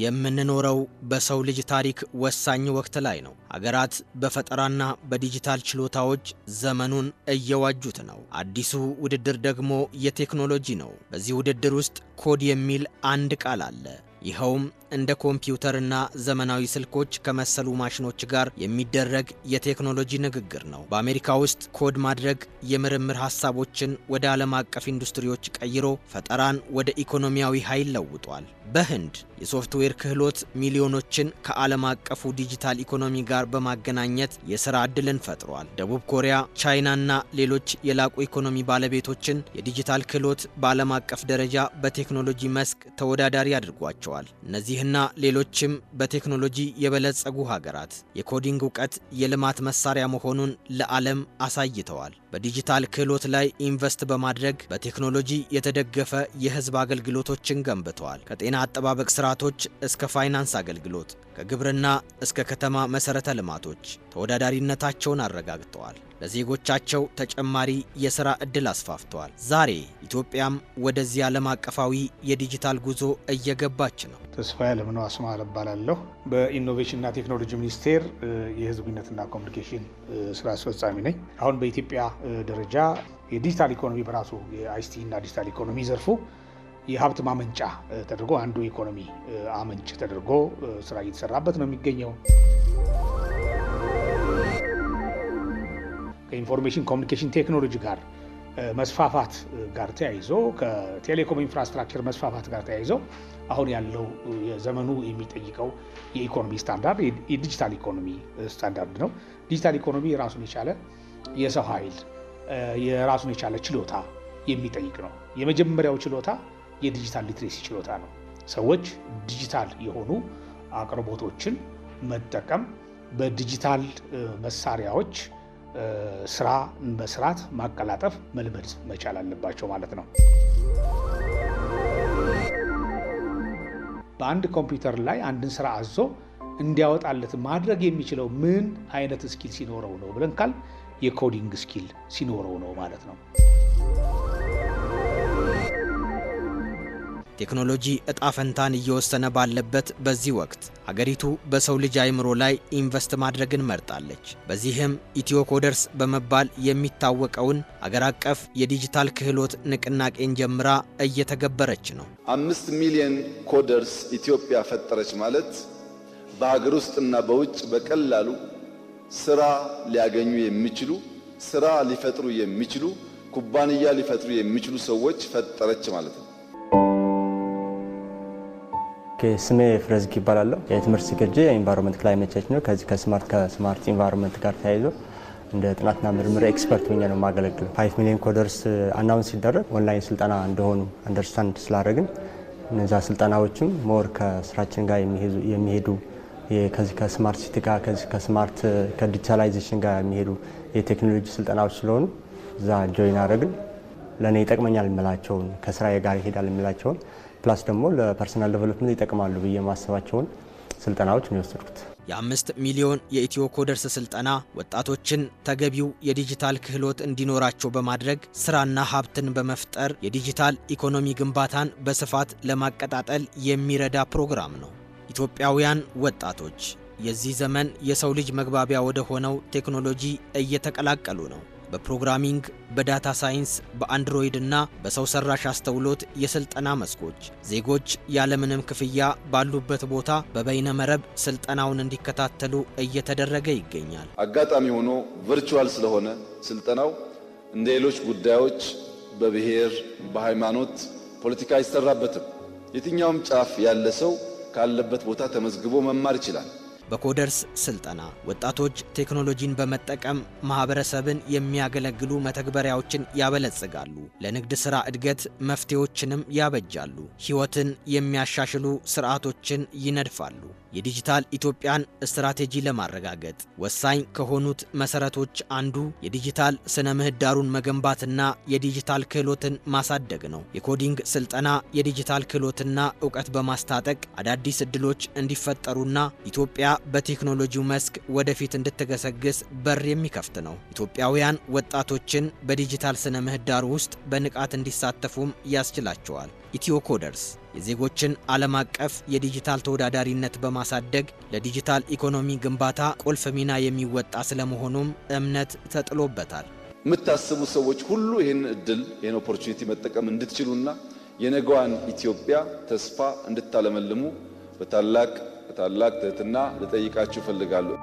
የምንኖረው በሰው ልጅ ታሪክ ወሳኝ ወቅት ላይ ነው። ሀገራት በፈጠራና በዲጂታል ችሎታዎች ዘመኑን እየዋጁት ነው። አዲሱ ውድድር ደግሞ የቴክኖሎጂ ነው። በዚህ ውድድር ውስጥ ኮድ የሚል አንድ ቃል አለ። ይኸውም እንደ ኮምፒውተርና ዘመናዊ ስልኮች ከመሰሉ ማሽኖች ጋር የሚደረግ የቴክኖሎጂ ንግግር ነው። በአሜሪካ ውስጥ ኮድ ማድረግ የምርምር ሐሳቦችን ወደ ዓለም አቀፍ ኢንዱስትሪዎች ቀይሮ ፈጠራን ወደ ኢኮኖሚያዊ ኃይል ለውጧል። በህንድ የሶፍትዌር ክህሎት ሚሊዮኖችን ከዓለም አቀፉ ዲጂታል ኢኮኖሚ ጋር በማገናኘት የሥራ ዕድልን ፈጥሯል። ደቡብ ኮሪያ፣ ቻይናና ሌሎች የላቁ ኢኮኖሚ ባለቤቶችን የዲጂታል ክህሎት በዓለም አቀፍ ደረጃ በቴክኖሎጂ መስክ ተወዳዳሪ አድርጓቸዋል። እነዚህና ሌሎችም በቴክኖሎጂ የበለጸጉ ሀገራት የኮዲንግ ዕውቀት የልማት መሳሪያ መሆኑን ለዓለም አሳይተዋል። በዲጂታል ክህሎት ላይ ኢንቨስት በማድረግ በቴክኖሎጂ የተደገፈ የሕዝብ አገልግሎቶችን ገንብተዋል። ከጤና አጠባበቅ ስርዓቶች እስከ ፋይናንስ አገልግሎት፣ ከግብርና እስከ ከተማ መሰረተ ልማቶች ተወዳዳሪነታቸውን አረጋግጠዋል። ለዜጎቻቸው ተጨማሪ የሥራ ዕድል አስፋፍተዋል። ዛሬ ኢትዮጵያም ወደዚህ ዓለም አቀፋዊ የዲጂታል ጉዞ እየገባች ነው። ተስፋዬ ለምነው አስማረ እባላለሁ። በኢኖቬሽንና ቴክኖሎጂ ሚኒስቴር የህዝብ ግንኙነትና ኮሚኒኬሽን ስራ አስፈጻሚ ነኝ። አሁን በኢትዮጵያ ደረጃ የዲጂታል ኢኮኖሚ በራሱ የአይሲቲ እና ዲጂታል ኢኮኖሚ ዘርፉ የሀብት ማመንጫ ተደርጎ አንዱ ኢኮኖሚ አመንጭ ተደርጎ ስራ እየተሰራበት ነው የሚገኘው። ከኢንፎርሜሽን ኮሚኒኬሽን ቴክኖሎጂ ጋር መስፋፋት ጋር ተያይዞ ከቴሌኮም ኢንፍራስትራክቸር መስፋፋት ጋር ተያይዞ አሁን ያለው የዘመኑ የሚጠይቀው የኢኮኖሚ ስታንዳርድ የዲጂታል ኢኮኖሚ ስታንዳርድ ነው። ዲጂታል ኢኮኖሚ የራሱን የቻለ የሰው ኃይል የራሱን የቻለ ችሎታ የሚጠይቅ ነው። የመጀመሪያው ችሎታ የዲጂታል ሊትሬሲ ችሎታ ነው። ሰዎች ዲጂታል የሆኑ አቅርቦቶችን መጠቀም፣ በዲጂታል መሳሪያዎች ስራ መስራት፣ ማቀላጠፍ መልመድ መቻል አለባቸው ማለት ነው። በአንድ ኮምፒውተር ላይ አንድን ስራ አዞ እንዲያወጣለት ማድረግ የሚችለው ምን አይነት ስኪል ሲኖረው ነው ብለን ካል የኮዲንግ ስኪል ሲኖረው ነው ማለት ነው። ቴክኖሎጂ እጣ ፈንታን እየወሰነ ባለበት በዚህ ወቅት ሀገሪቱ በሰው ልጅ አእምሮ ላይ ኢንቨስት ማድረግን መርጣለች። በዚህም ኢትዮ ኮደርስ በመባል የሚታወቀውን አገር አቀፍ የዲጂታል ክህሎት ንቅናቄን ጀምራ እየተገበረች ነው። 5 ሚሊዮን ኮደርስ ኢትዮጵያ ፈጠረች ማለት በሀገር ውስጥና በውጭ በቀላሉ ስራ ሊያገኙ የሚችሉ፣ ስራ ሊፈጥሩ የሚችሉ፣ ኩባንያ ሊፈጥሩ የሚችሉ ሰዎች ፈጠረች ማለት ነው። ስሜ ፍረዝግ ይባላለሁ። የትምህርት ዝግጅ የኢንቫይሮንመንት ክላይሜት ቼንጅ ነው። ከዚህ ከስማርት ኢንቫይሮንመንት ጋር ተያይዞ እንደ ጥናትና ምርምር ኤክስፐርት ሆኜ ነው የማገለግለው። 5 ሚሊዮን ኮደርስ አናውንስ ሲደረግ ኦንላይን ስልጠና እንደሆኑ አንደርስታንድ ስላደረግን እነዛ ስልጠናዎችም ሞር ከስራችን ጋር የሚሄዱ ከዚህ ከስማርት ሲቲ ጋር ከስማርት ከዲጂታላይዜሽን ጋር የሚሄዱ የቴክኖሎጂ ስልጠናዎች ስለሆኑ እዛ ጆይን አደረግን። ለእኔ ይጠቅመኛል የምላቸውን ከስራዬ ጋር ይሄዳል የምላቸውን ፕላስ ደግሞ ለፐርሰናል ዴቨሎፕመንት ይጠቅማሉ ብዬ ማሰባቸውን ስልጠናዎች ነው የወሰድኩት። የ5 ሚሊዮን የኢትዮ ኮደርስ ስልጠና ወጣቶችን ተገቢው የዲጂታል ክህሎት እንዲኖራቸው በማድረግ ስራና ሀብትን በመፍጠር የዲጂታል ኢኮኖሚ ግንባታን በስፋት ለማቀጣጠል የሚረዳ ፕሮግራም ነው። ኢትዮጵያውያን ወጣቶች የዚህ ዘመን የሰው ልጅ መግባቢያ ወደ ሆነው ቴክኖሎጂ እየተቀላቀሉ ነው። በፕሮግራሚንግ፣ በዳታ ሳይንስ፣ በአንድሮይድ እና በሰው ሰራሽ አስተውሎት የስልጠና መስኮች ዜጎች ያለምንም ክፍያ ባሉበት ቦታ በበይነ መረብ ስልጠናውን እንዲከታተሉ እየተደረገ ይገኛል። አጋጣሚ ሆኖ ቨርቹዋል ስለሆነ ስልጠናው እንደ ሌሎች ጉዳዮች በብሔር፣ በሃይማኖት፣ ፖለቲካ አይሰራበትም። የትኛውም ጫፍ ያለ ሰው ካለበት ቦታ ተመዝግቦ መማር ይችላል። በኮደርስ ስልጠና ወጣቶች ቴክኖሎጂን በመጠቀም ማህበረሰብን የሚያገለግሉ መተግበሪያዎችን ያበለጽጋሉ፣ ለንግድ ሥራ እድገት መፍትሄዎችንም ያበጃሉ፣ ሕይወትን የሚያሻሽሉ ስርዓቶችን ይነድፋሉ። የዲጂታል ኢትዮጵያን ስትራቴጂ ለማረጋገጥ ወሳኝ ከሆኑት መሰረቶች አንዱ የዲጂታል ስነ ምህዳሩን መገንባትና የዲጂታል ክህሎትን ማሳደግ ነው። የኮዲንግ ስልጠና የዲጂታል ክህሎትና ዕውቀት በማስታጠቅ አዳዲስ ዕድሎች እንዲፈጠሩና ኢትዮጵያ በቴክኖሎጂው መስክ ወደፊት እንድትገሰግስ በር የሚከፍት ነው። ኢትዮጵያውያን ወጣቶችን በዲጂታል ስነ ምህዳር ውስጥ በንቃት እንዲሳተፉም ያስችላቸዋል። ኢትዮ ኮደርስ የዜጎችን ዓለም አቀፍ የዲጂታል ተወዳዳሪነት በማሳደግ ለዲጂታል ኢኮኖሚ ግንባታ ቁልፍ ሚና የሚወጣ ስለመሆኑም እምነት ተጥሎበታል። የምታስቡ ሰዎች ሁሉ ይህን ኦፖርቹኒቲ መጠቀም እንድትችሉና የነገዋን ኢትዮጵያ ተስፋ እንድታለመልሙ በታላቅ ትህትና ልጠይቃችሁ እፈልጋለሁ።